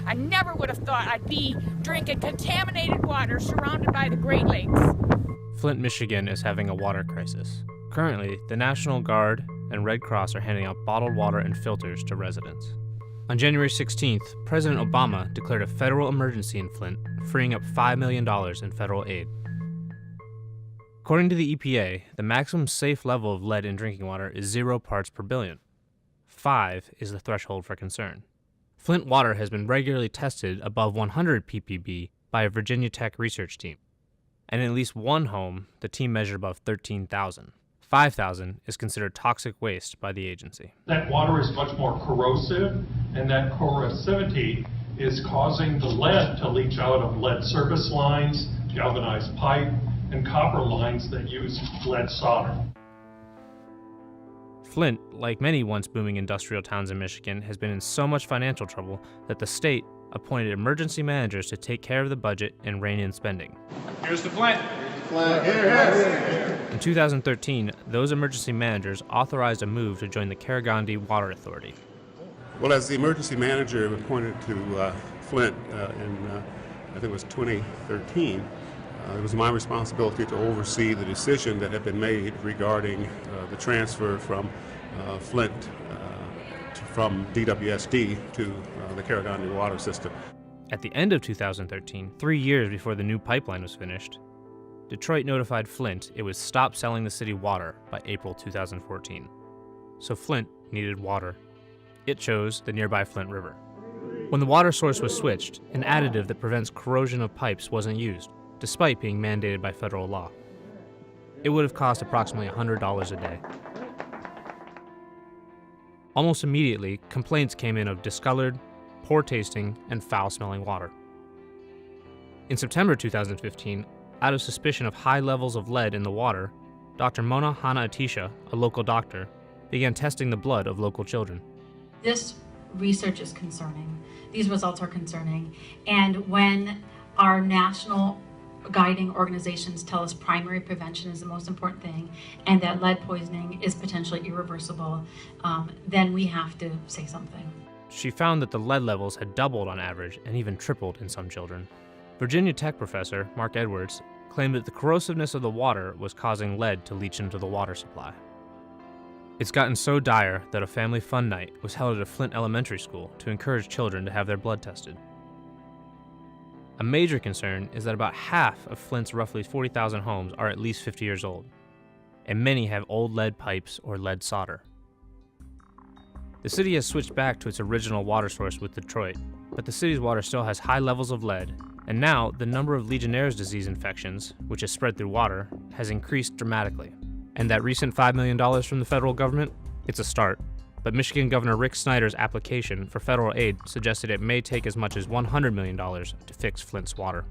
I never would have thought I'd be drinking contaminated water surrounded by the Great Lakes. Flint, Michigan is having a water crisis. Currently, the National Guard and Red Cross are handing out bottled water and filters to residents. On January 16th, President Obama declared a federal emergency in Flint, freeing up $5 million in federal aid. According to the EPA, the maximum safe level of lead in drinking water is 0 parts per billion. 5 is the threshold for concern. Flint water has been regularly tested above 100 ppb by a Virginia Tech research team. And in at least one home, the team measured above 13,000. 5,000 is considered toxic waste by the agency. That water is much more corrosive, and that corrosivity is causing the lead to leach out of lead service lines, galvanized pipe, and copper lines that use lead solder. Flint, like many once booming industrial towns in Michigan, has been in so much financial trouble that the state appointed emergency managers to take care of the budget and rein in spending. Here's the Flint. In 2013, those emergency managers authorized a move to join the Karagandhi Water Authority. Well, as the emergency manager appointed to Flint in, I think it was 2013, it was my responsibility to oversee the decision that had been made regarding the transfer from Flint from DWSD to the Karagandhi water system. At the end of 2013, 3 years before the new pipeline was finished, Detroit notified Flint it would stop selling the city water by April 2014. So Flint needed water. It chose the nearby Flint River. When the water source was switched, an additive that prevents corrosion of pipes wasn't used, despite being mandated by federal law. It would have cost approximately $100 a day. Almost immediately, complaints came in of discolored, poor tasting, and foul-smelling water. In September 2015, out of suspicion of high levels of lead in the water, Dr. Mona Hana-Atisha, a local doctor, began testing the blood of local children. This research is concerning. These results are concerning. And when our national guiding organizations tell us primary prevention is the most important thing and that lead poisoning is potentially irreversible, then we have to say something. She found that the lead levels had doubled on average and even tripled in some children. Virginia Tech professor Mark Edwards claimed that the corrosiveness of the water was causing lead to leach into the water supply. It's gotten so dire that a family fun night was held at a Flint elementary school to encourage children to have their blood tested. A major concern is that about half of Flint's roughly 40,000 homes are at least 50 years old, and many have old lead pipes or lead solder. The city has switched back to its original water source with Detroit, but the city's water still has high levels of lead, and now the number of Legionnaire's disease infections, which is spread through water, has increased dramatically. And that recent $5 million from the federal government? It's a start. But Michigan Governor Rick Snyder's application for federal aid suggested it may take as much as $100 million to fix Flint's water.